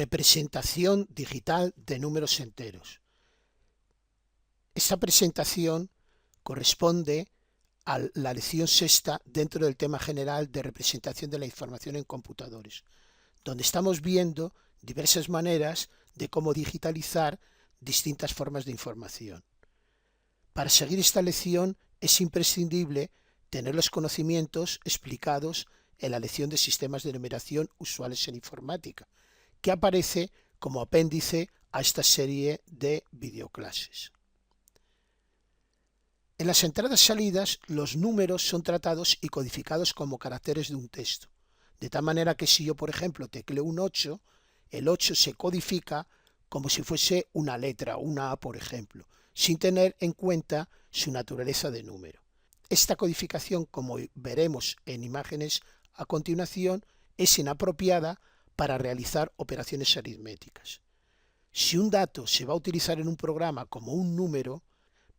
Representación digital de números enteros. Esta presentación corresponde a la lección sexta dentro del tema general de representación de la información en computadores, donde estamos viendo diversas maneras de cómo digitalizar distintas formas de información. Para seguir esta lección es imprescindible tener los conocimientos explicados en la lección de sistemas de numeración usuales en informática, que aparece como apéndice a esta serie de videoclases. En las entradas-salidas, los números son tratados y codificados como caracteres de un texto, de tal manera que si yo, por ejemplo, tecleo un 8, el 8 se codifica como si fuese una letra, una A, por ejemplo, sin tener en cuenta su naturaleza de número. Esta codificación, como veremos en imágenes a continuación, es inapropiada para realizar operaciones aritméticas. Si un dato se va a utilizar en un programa como un número,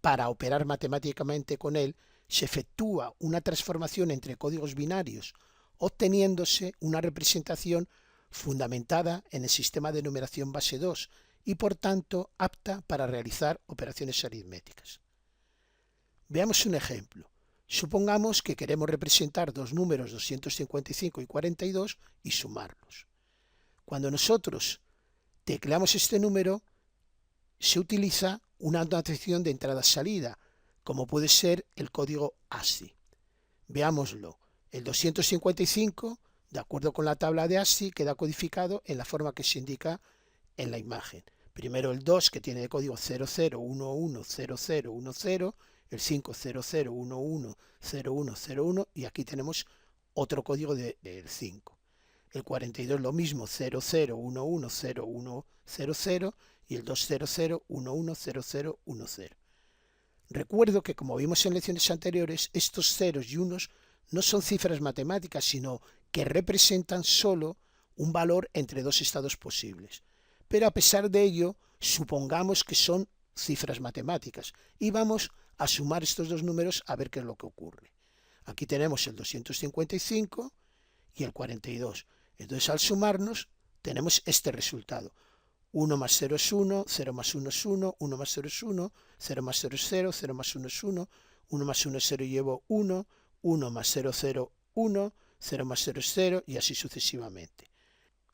para operar matemáticamente con él, se efectúa una transformación entre códigos binarios, obteniéndose una representación fundamentada en el sistema de numeración base 2 y por tanto apta para realizar operaciones aritméticas. Veamos un ejemplo. Supongamos que queremos representar dos números 255 y 42 y sumarlos. Cuando nosotros tecleamos este número, se utiliza una notación de entrada-salida, como puede ser el código ASCII. Veámoslo. El 255, de acuerdo con la tabla de ASCII, queda codificado en la forma que se indica en la imagen. Primero el 2, que tiene el código 00110010, el 500110101, y aquí tenemos otro código del 5. El 42 lo mismo, 00110100, y el 200110010. Recuerdo que, como vimos en lecciones anteriores, estos ceros y unos no son cifras matemáticas, sino que representan solo un valor entre dos estados posibles. Pero a pesar de ello, supongamos que son cifras matemáticas y vamos a sumar estos dos números a ver qué es lo que ocurre. Aquí tenemos el 255 y el 42. Entonces, al sumarnos, tenemos este resultado. 1 más 0 es 1, 0 más 1 es 1, 1 más 0 es 1, 0 más 0 es 0, 0 más 1 es 1, 1 más 1 es 0 y llevo 1, 1 más 0, 0, 1, 0 más 0 es 0 y así sucesivamente.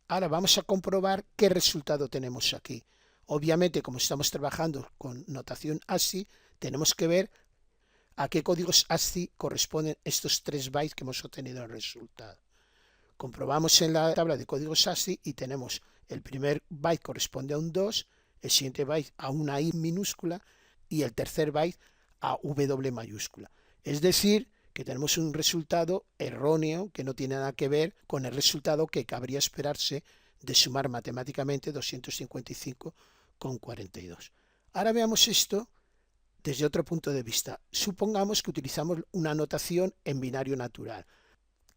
Ahora vamos a comprobar qué resultado tenemos aquí. Obviamente, como estamos trabajando con notación ASCII, tenemos que ver a qué códigos ASCII corresponden estos 3 bytes que hemos obtenido en el resultado. Comprobamos en la tabla de códigos ASCII y tenemos el primer byte corresponde a un 2, el siguiente byte a una I minúscula y el tercer byte a W mayúscula. Es decir, que tenemos un resultado erróneo que no tiene nada que ver con el resultado que cabría esperarse de sumar matemáticamente 255 con 42. Ahora veamos esto desde otro punto de vista. Supongamos que utilizamos una notación en binario natural.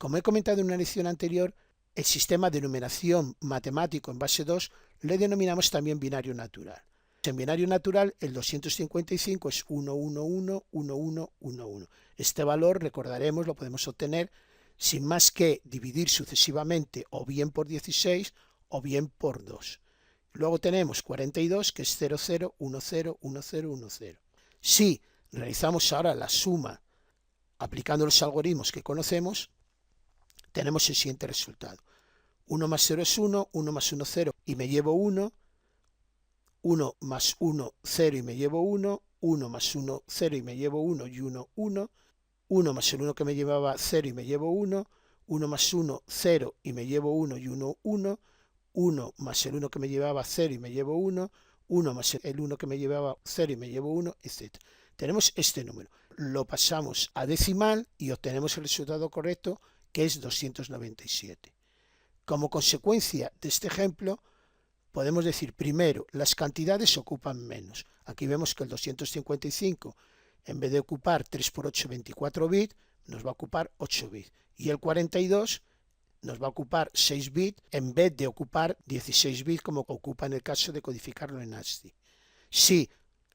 Como he comentado en una lección anterior, el sistema de numeración matemático en base 2 le denominamos también binario natural. En binario natural, el 255 es 1111111. Este valor, recordaremos, lo podemos obtener sin más que dividir sucesivamente o bien por 16 o bien por 2. Luego tenemos 42, que es 00101010. Si realizamos ahora la suma aplicando los algoritmos que conocemos, tenemos el siguiente resultado. 1 más 0 es 1, 1 más 1 0 y me llevo 1, 1 más 1 0 y me llevo 1, 1 más 1 0 y me llevo 1 y 1 1, 1 más el 1 que me llevaba 0 y me llevo 1, 1 más 1 0 y me llevo 1 y 1 1, 1 más el 1 que me llevaba 0 y me llevo 1, 1 más el 1 que me llevaba 0 y me llevo 1, etc. Tenemos este número. Lo pasamos a decimal y obtenemos el resultado correcto, que es 297. Como consecuencia de este ejemplo, podemos decir, primero, las cantidades ocupan menos. Aquí vemos que el 255, en vez de ocupar 3 por 8, 24 bits, nos va a ocupar 8 bits. Y el 42 nos va a ocupar 6 bits en vez de ocupar 16 bits como ocupa en el caso de codificarlo en ASCII. Si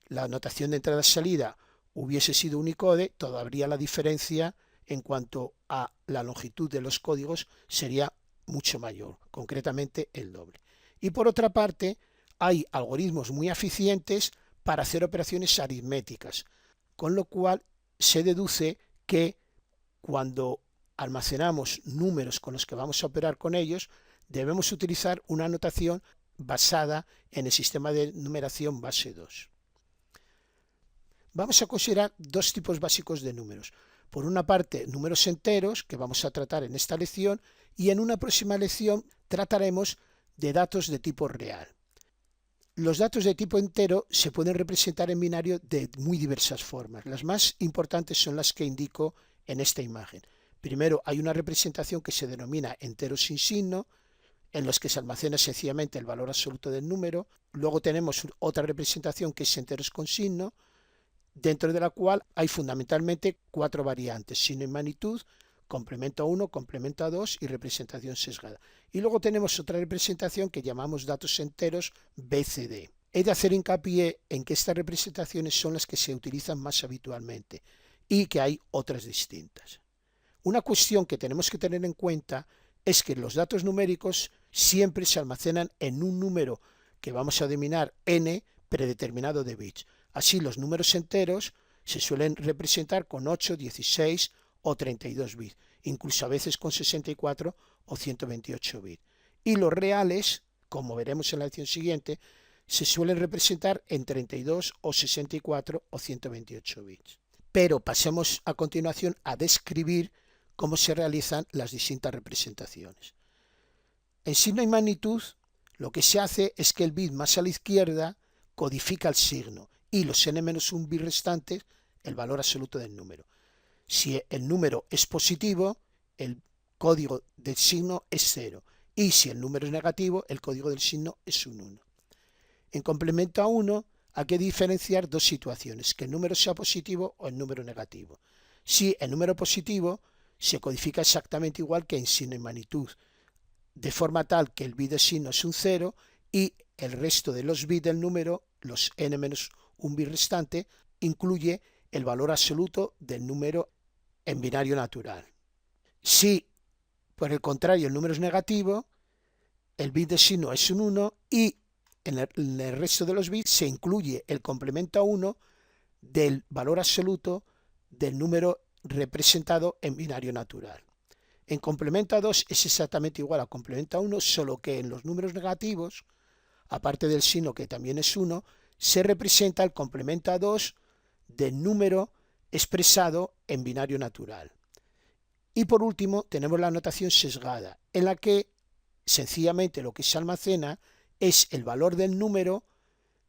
la notación de entrada-salida hubiese sido Unicode, todavía la diferencia en cuanto a la longitud de los códigos sería mucho mayor, concretamente el doble. Y por otra parte, hay algoritmos muy eficientes para hacer operaciones aritméticas, con lo cual se deduce que cuando almacenamos números con los que vamos a operar con ellos, debemos utilizar una notación basada en el sistema de numeración base 2. Vamos a considerar dos tipos básicos de números. Por una parte, números enteros, que vamos a tratar en esta lección, y en una próxima lección trataremos de datos de tipo real. Los datos de tipo entero se pueden representar en binario de muy diversas formas. Las más importantes son las que indico en esta imagen. Primero, hay una representación que se denomina enteros sin signo, en los que se almacena sencillamente el valor absoluto del número. Luego tenemos otra representación que es enteros con signo, dentro de la cual hay fundamentalmente cuatro variantes: signo y magnitud, complemento a 1, complemento a 2 y representación sesgada. Y luego tenemos otra representación que llamamos datos enteros BCD. He de hacer hincapié en que estas representaciones son las que se utilizan más habitualmente y que hay otras distintas. Una cuestión que tenemos que tener en cuenta es que los datos numéricos siempre se almacenan en un número que vamos a denominar n predeterminado de bits. Así, los números enteros se suelen representar con 8, 16 o 32 bits, incluso a veces con 64 o 128 bits. Y los reales, como veremos en la lección siguiente, se suelen representar en 32 o 64 o 128 bits. Pero pasemos a continuación a describir cómo se realizan las distintas representaciones. En signo y magnitud, lo que se hace es que el bit más a la izquierda codifica el signo y los n-1 bits restantes el valor absoluto del número. Si el número es positivo, el código del signo es 0, y si el número es negativo, el código del signo es un 1. En complemento a 1 hay que diferenciar dos situaciones: que el número sea positivo o el número negativo. Si el número positivo se codifica exactamente igual que en signo y magnitud, de forma tal que el bit de signo es un 0 y el resto de los bits del número, los n-1 bit restante, incluye el valor absoluto del número en binario natural. Si, por el contrario, el número es negativo, el bit de signo es un 1 y en el resto de los bits se incluye el complemento a 1 del valor absoluto del número representado en binario natural. En complemento a 2 es exactamente igual a complemento a 1, solo que en los números negativos, aparte del signo que también es 1, se representa el complemento a 2 del número expresado en binario natural. Y por último tenemos la notación sesgada, en la que sencillamente lo que se almacena es el valor del número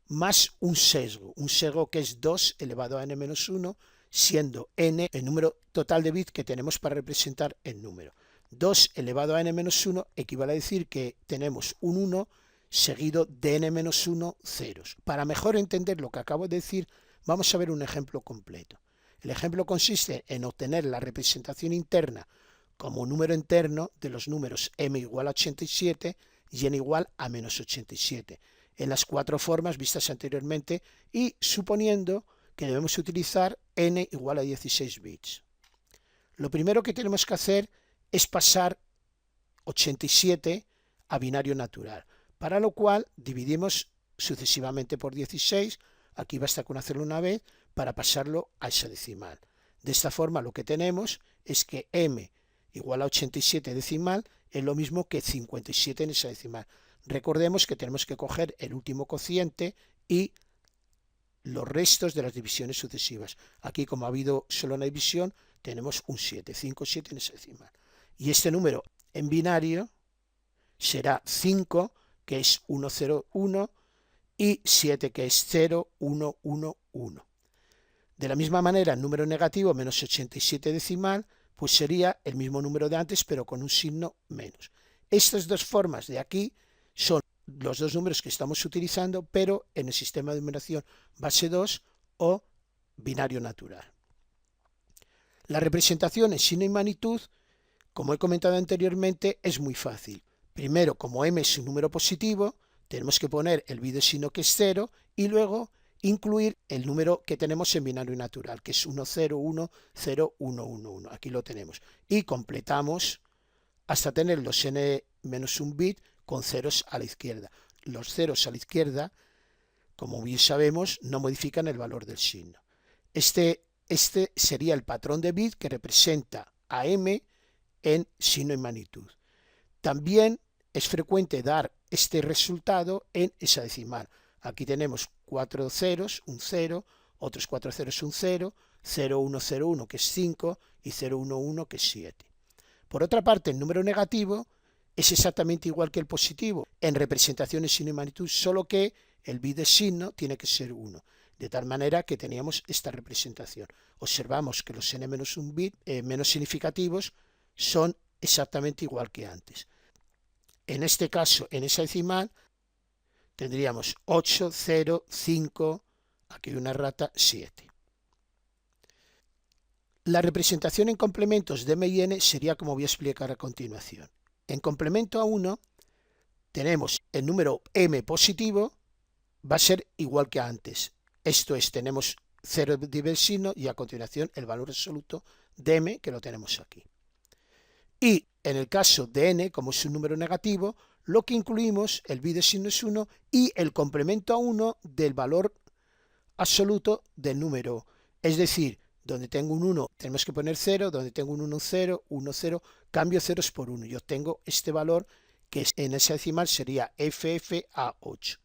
más un sesgo que es 2 elevado a n-1, siendo n el número total de bits que tenemos para representar el número. 2 elevado a n-1 equivale a decir que tenemos un 1 seguido de n-1 ceros. Para mejor entender lo que acabo de decir, vamos a ver un ejemplo completo. El ejemplo consiste en obtener la representación interna como número interno de los números m igual a 87 y n igual a menos 87, en las cuatro formas vistas anteriormente y suponiendo que debemos utilizar n igual a 16 bits. Lo primero que tenemos que hacer es pasar 87 a binario natural, para lo cual dividimos sucesivamente por 16, aquí basta con hacerlo una vez para pasarlo a esa decimal. De esta forma lo que tenemos es que m igual a 87 decimal es lo mismo que 57 en esa decimal. Recordemos que tenemos que coger el último cociente y los restos de las divisiones sucesivas. Aquí, como ha habido solo una división, tenemos un 7, 5, 7 en esa decimal. Y este número en binario será 5, que es 1, 0, 1, y 7, que es 0, 1, 1, 1. De la misma manera, el número negativo menos 87 decimal, pues sería el mismo número de antes, pero con un signo menos. Estas dos formas de aquí son los dos números que estamos utilizando, pero en el sistema de numeración base 2 o binario natural. La representación en signo y magnitud, como he comentado anteriormente, es muy fácil. Primero, como m es un número positivo, tenemos que poner el bit de signo que es 0 y luego incluir el número que tenemos en binario natural, que es 1, 0, 1, 0, 1, 1, 1. Aquí lo tenemos. Y completamos hasta tener los n-1 bit con ceros a la izquierda. Los ceros a la izquierda, como bien sabemos, no modifican el valor del signo. Este sería el patrón de bit que representa a m en signo y magnitud. También es frecuente dar este resultado en hexadecimal. Aquí tenemos 4 ceros, un 0, otros 4 ceros, un 0, 0101 que es 5 y 011 que es 7. Por otra parte, el número negativo es exactamente igual que el positivo en representaciones signo y magnitud, solo que el bit de signo tiene que ser 1. De tal manera que teníamos esta representación. Observamos que los n-1 bit menos significativos son exactamente igual que antes. En este caso, en hexadecimal, tendríamos 8, 0, 5, aquí hay una errata, 7. La representación en complementos de m y n sería como voy a explicar a continuación. En complemento a 1 tenemos el número m positivo, va a ser igual que antes. Esto es, tenemos 0 de signo y a continuación el valor absoluto de m, que lo tenemos aquí. Y en el caso de n, como es un número negativo, lo que incluimos, el bit de signo es 1 y el complemento a 1 del valor absoluto del número. Es decir, donde tengo un 1 tenemos que poner 0, donde tengo un 1, 0, 1, 0, cambio ceros por 1 y obtengo este valor que en hexadecimal sería FF-A8.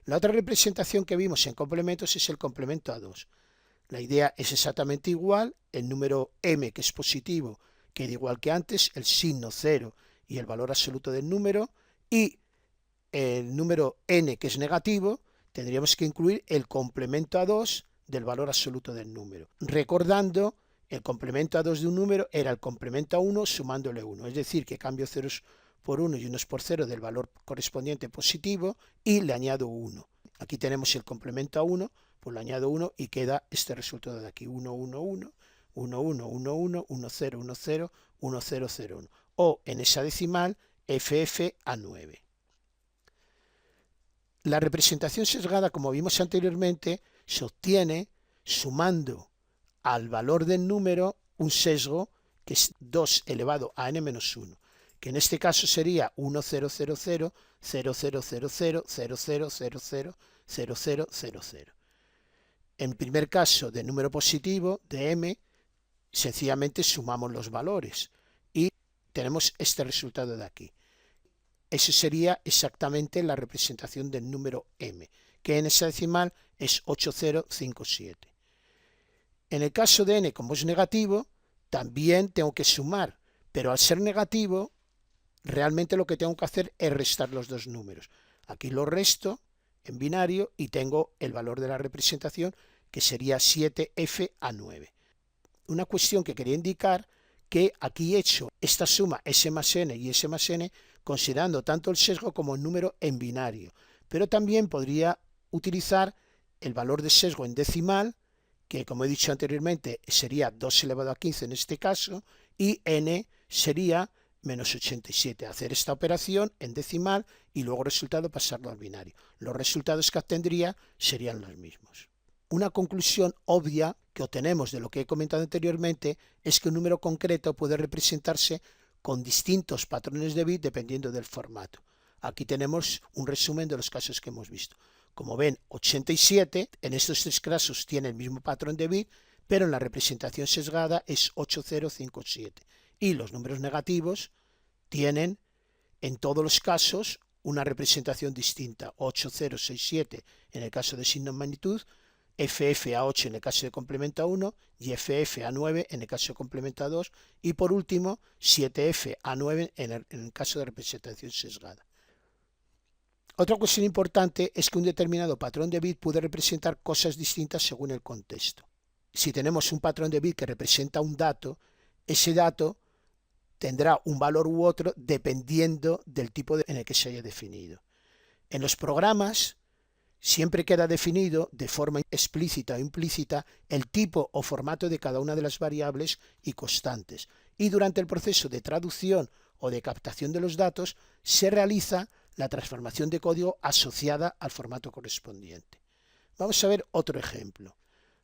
La otra representación que vimos en complementos es el complemento a 2. La idea es exactamente igual, el número m que es positivo queda igual que antes, el signo 0 y el valor absoluto del número, y el número n que es negativo, tendríamos que incluir el complemento a 2 del valor absoluto del número. Recordando, el complemento a 2 de un número era el complemento a 1 sumándole 1, es decir, que cambio ceros por 1 y unos por 0 del valor correspondiente positivo y le añado 1. Aquí tenemos el complemento a 1, pues le añado 1 y queda este resultado de aquí, 1, 1, 1, 1, 1, 1, 1, 1, 0, 1, 0, 1, 0, 0, 1. O en hexadecimal, FF-A9. La representación sesgada, como vimos anteriormente, se obtiene sumando al valor del número un sesgo que es 2 elevado a n-1, que en este caso sería 1, 0, 0, 0, 0, 0, 0, 0, 0, 0, 0, 0, 0, 0, 0, 0. En primer caso, de número positivo, de m, sencillamente sumamos los valores y tenemos este resultado de aquí. Eso sería exactamente la representación del número m, que en hexadecimal es 8057. En el caso de n, como es negativo, también tengo que sumar, pero al ser negativo, realmente lo que tengo que hacer es restar los dos números. Aquí lo resto en binario y tengo el valor de la representación, que sería 7f-A9. Una cuestión que quería indicar, que aquí he hecho esta suma s más n y s más n considerando tanto el sesgo como el número en binario, pero también podría utilizar el valor de sesgo en decimal, que como he dicho anteriormente sería 2 elevado a 15 en este caso, y n sería menos 87. Hacer esta operación en decimal y luego el resultado pasarlo al binario. Los resultados que obtendría serían los mismos. Una conclusión obvia que obtenemos de lo que he comentado anteriormente es que un número concreto puede representarse con distintos patrones de bit dependiendo del formato. Aquí tenemos un resumen de los casos que hemos visto. Como ven, 87 en estos tres casos tiene el mismo patrón de bit, pero en la representación sesgada es 8057. Y los números negativos tienen en todos los casos una representación distinta, 8067 en el caso de signo en magnitud, FF-A8 en el caso de complemento a 1 y FF-A9 en el caso de complemento a 2 y por último 7F-A9 en el caso de representación sesgada. Otra cuestión importante es que un determinado patrón de bit puede representar cosas distintas según el contexto. Si tenemos un patrón de bit que representa un dato, ese dato tendrá un valor u otro dependiendo del tipo en el que se haya definido. En los programas siempre queda definido de forma explícita o implícita el tipo o formato de cada una de las variables y constantes, y durante el proceso de traducción o de captación de los datos se realiza la transformación de código asociada al formato correspondiente. Vamos a ver otro ejemplo.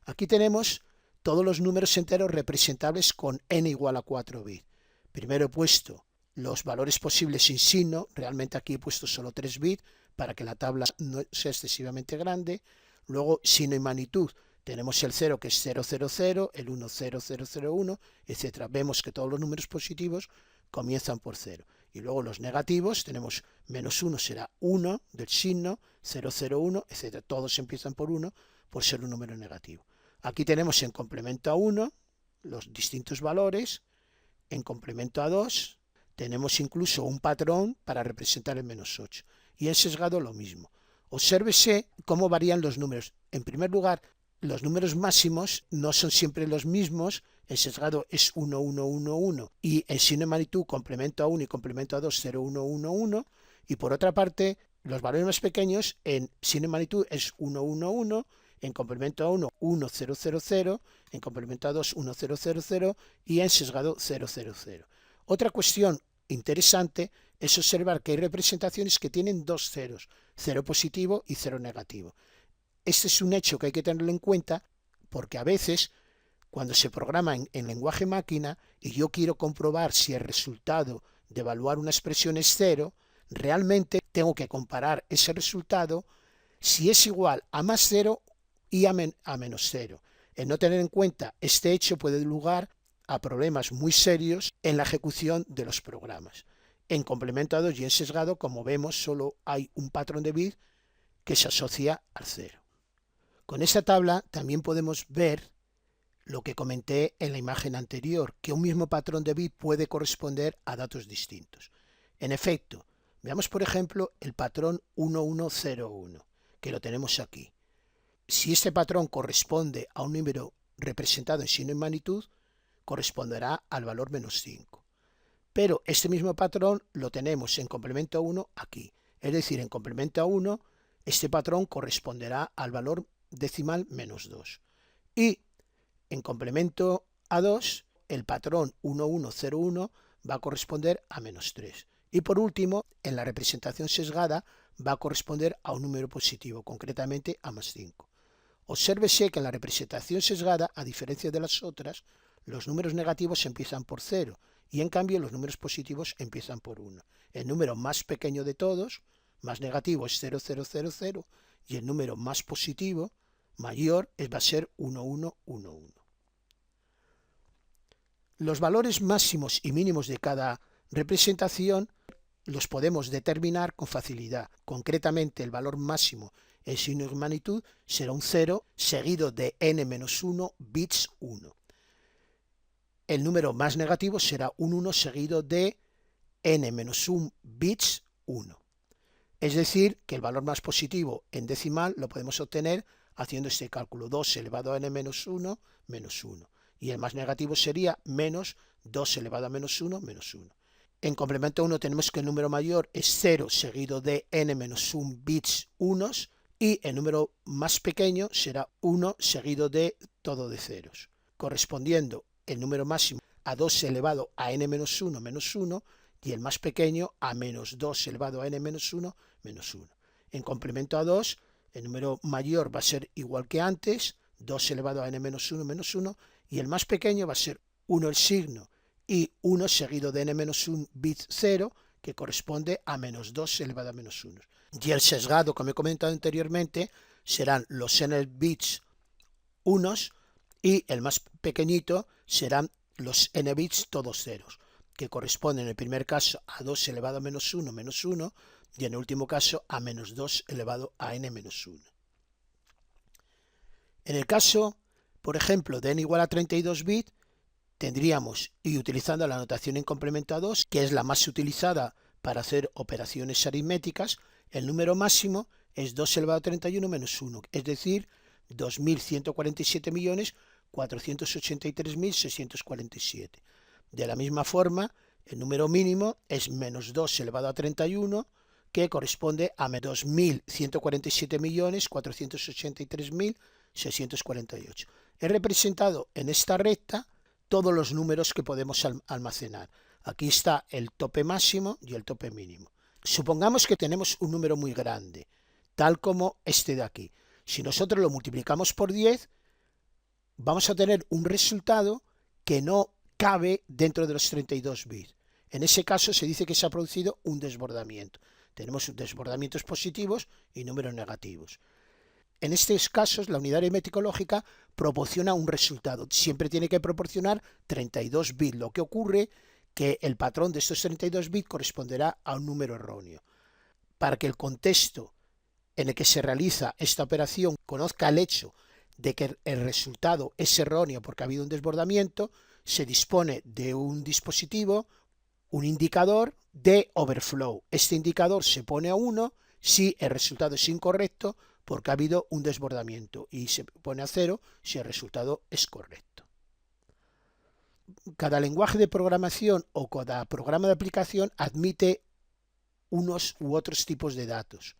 Aquí tenemos todos los números enteros representables con n igual a 4 bits. Primero he puesto los valores posibles sin signo. Realmente aquí he puesto solo 3 bits para que la tabla no sea excesivamente grande. Luego signo y magnitud. Tenemos el 0 que es 000, el 1 0001, etc. Vemos que todos los números positivos comienzan por 0. Y luego los negativos, tenemos menos 1 será 1 del signo, 001, etc. Todos empiezan por 1 por ser un número negativo. Aquí tenemos en complemento a 1 los distintos valores. En complemento a 2 tenemos incluso un patrón para representar el menos 8. Y en sesgado lo mismo. Obsérvese cómo varían los números. En primer lugar, los números máximos no son siempre los mismos. En sesgado es 1, 1, 1, 1. Y en signo de magnitud, complemento a 1 y complemento a 2, 0, 1, 1, 1. Y por otra parte, los valores más pequeños en signo de magnitud es 1, 1, 1. En complemento a 1, 1, 0, 0, 0. En complemento a 2, 1, 0, 0, 0. Y en sesgado, 0, 0, 0. Otra cuestión interesante es observar que hay representaciones que tienen dos ceros, 0 positivo y 0 negativo. Este es un hecho que hay que tenerlo en cuenta porque a veces cuando se programa en lenguaje máquina y yo quiero comprobar si el resultado de evaluar una expresión es 0, realmente tengo que comparar ese resultado si es igual a más 0 y a menos 0. El no tener en cuenta este hecho puede dar lugar a problemas muy serios en la ejecución de los programas. En complemento a 2 y en sesgado, como vemos, solo hay un patrón de bit que se asocia al 0. Con esta tabla también podemos ver lo que comenté en la imagen anterior, que un mismo patrón de bit puede corresponder a datos distintos. En efecto, veamos por ejemplo el patrón 1101, que lo tenemos aquí. Si este patrón corresponde a un número representado en signo y magnitud, corresponderá al valor menos 5. Pero este mismo patrón lo tenemos en complemento a 1 aquí. Es decir, en complemento a 1, este patrón corresponderá al valor decimal menos 2. Y en complemento a 2, el patrón 1101 va a corresponder a menos 3. Y por último, en la representación sesgada va a corresponder a un número positivo, concretamente a más 5. Obsérvese que en la representación sesgada, a diferencia de las otras, los números negativos empiezan por 0 y en cambio los números positivos empiezan por 1. El número más pequeño de todos, más negativo, es 0000 y el número más positivo, mayor, va a ser 1111. Los valores máximos y mínimos de cada representación los podemos determinar con facilidad. Concretamente, el valor máximo en signo de magnitud será un 0 seguido de n-1 bits 1. El número más negativo será un 1 seguido de n-1 bits 1. Es decir, que el valor más positivo en decimal lo podemos obtener haciendo este cálculo, 2 elevado a n-1 menos 1. Y el más negativo sería menos 2 elevado a menos 1 menos 1. En complemento a 1 tenemos que el número mayor es 0 seguido de n-1 bits 1 y el número más pequeño será 1 seguido de todo de ceros, correspondiendo el número máximo a 2 elevado a n-1 menos 1 y el más pequeño a menos 2 elevado a n-1 menos 1. En complemento a 2, el número mayor va a ser igual que antes, 2 elevado a n-1 menos 1, y el más pequeño va a ser 1 el signo y 1 seguido de n-1 bit 0, que corresponde a menos 2 elevado a menos 1. Y el sesgado, como he comentado anteriormente, serán los n bits unos y el más pequeñito serán los n bits todos ceros, que corresponden en el primer caso a 2 elevado a menos 1 menos 1 y en el último caso a menos 2 elevado a n menos 1. En el caso, por ejemplo, de n igual a 32 bits, tendríamos, y utilizando la notación en complemento a 2, que es la más utilizada para hacer operaciones aritméticas, el número máximo es 2 elevado a 31 menos 1, es decir, 2.147.483.647. De la misma forma, el número mínimo es menos 2 elevado a 31, que corresponde a 2.147.483.648. He representado en esta recta todos los números que podemos almacenar. Aquí está el tope máximo y el tope mínimo. Supongamos que tenemos un número muy grande, tal como este de aquí. Si nosotros lo multiplicamos por 10, vamos a tener un resultado que no cabe dentro de los 32 bits. En ese caso se dice que se ha producido un desbordamiento. Tenemos desbordamientos positivos y números negativos. En estos casos, la unidad aritmética lógica proporciona un resultado. Siempre tiene que proporcionar 32 bits. Lo que ocurre que el patrón de estos 32 bits corresponderá a un número erróneo. Para que el contexto en el que se realiza esta operación conozca el hecho de que el resultado es erróneo porque ha habido un desbordamiento, se dispone de un dispositivo, un indicador de overflow. Este indicador se pone a 1 si el resultado es incorrecto porque ha habido un desbordamiento y se pone a 0 si el resultado es correcto. Cada lenguaje de programación o cada programa de aplicación admite unos u otros tipos de datos.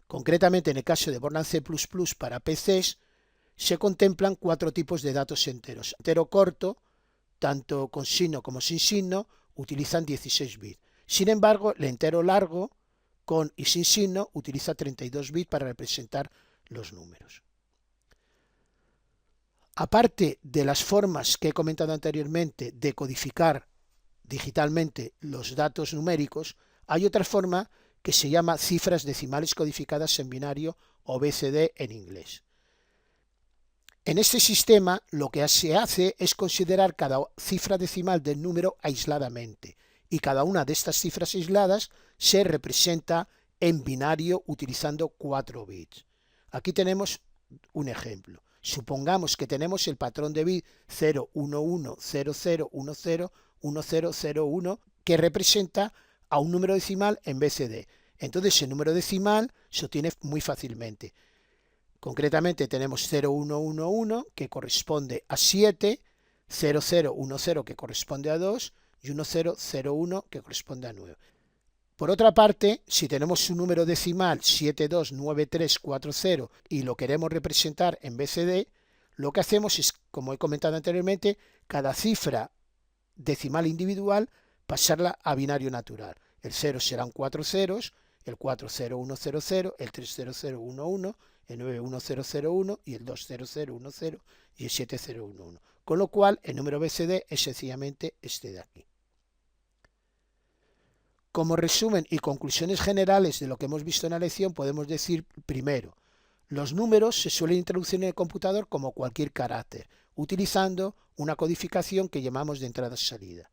Concretamente, en el caso de Borland C++ para PCs, se contemplan 4 tipos de datos enteros. Entero corto, tanto con signo como sin signo, utilizan 16 bits. Sin embargo, el entero largo, con y sin signo, utiliza 32 bits para representar los números. Aparte de las formas que he comentado anteriormente de codificar digitalmente los datos numéricos, hay otra forma que se llama cifras decimales codificadas en binario o BCD en inglés. En este sistema lo que se hace es considerar cada cifra decimal del número aisladamente y cada una de estas cifras aisladas se representa en binario utilizando 4 bits. Aquí tenemos un ejemplo. Supongamos que tenemos el patrón de bit 01100101001 que representa a un número decimal en BCD. Entonces el número decimal se obtiene muy fácilmente. Concretamente tenemos 0111 que corresponde a 7, 0010 que corresponde a 2 y 1001 que corresponde a 9. Por otra parte, si tenemos un número decimal 729340 y lo queremos representar en BCD, lo que hacemos es, como he comentado anteriormente, cada cifra decimal individual pasarla a binario natural. El 0 serán 4 ceros, el 40100, el 30011, el 91001 y el 20010 y el 7011. Con lo cual, el número BCD es sencillamente este de aquí. Como resumen y conclusiones generales de lo que hemos visto en la lección, podemos decir, primero, los números se suelen introducir en el computador como cualquier carácter, utilizando una codificación que llamamos de entrada-salida.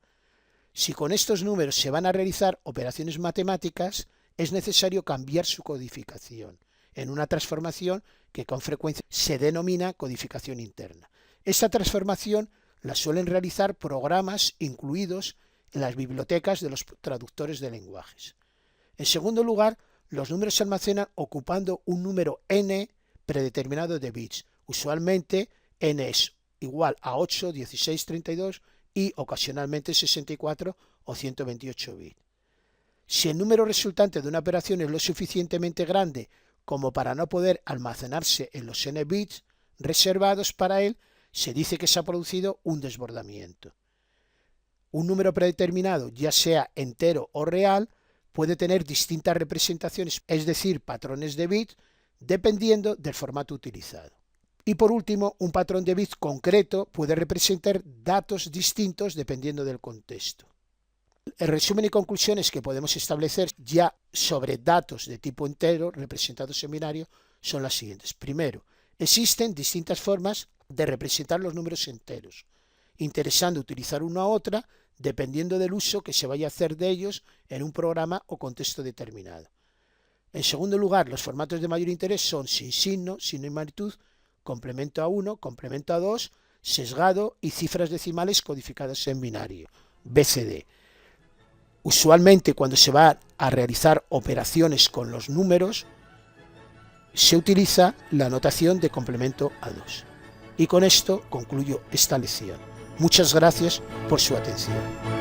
Si con estos números se van a realizar operaciones matemáticas, es necesario cambiar su codificación en una transformación que con frecuencia se denomina codificación interna. Esta transformación la suelen realizar programas incluidos en las bibliotecas de los traductores de lenguajes. En segundo lugar, los números se almacenan ocupando un número n predeterminado de bits. Usualmente n es igual a 8, 16, 32 y ocasionalmente 64 o 128 bits. Si el número resultante de una operación es lo suficientemente grande como para no poder almacenarse en los n bits reservados para él, se dice que se ha producido un desbordamiento. Un número predeterminado, ya sea entero o real, puede tener distintas representaciones, es decir, patrones de bits, dependiendo del formato utilizado. Y por último, un patrón de bits concreto puede representar datos distintos dependiendo del contexto. El resumen y conclusiones que podemos establecer ya sobre datos de tipo entero representados en binario son las siguientes. Primero, existen distintas formas de representar los números enteros, interesando utilizar una u otra dependiendo del uso que se vaya a hacer de ellos en un programa o contexto determinado. En segundo lugar, los formatos de mayor interés son sin signo, signo y magnitud, complemento a 1, complemento a 2, sesgado y cifras decimales codificadas en binario, BCD. Usualmente cuando se va a realizar operaciones con los números, se utiliza la notación de complemento a 2. Y con esto concluyo esta lección. Muchas gracias por su atención.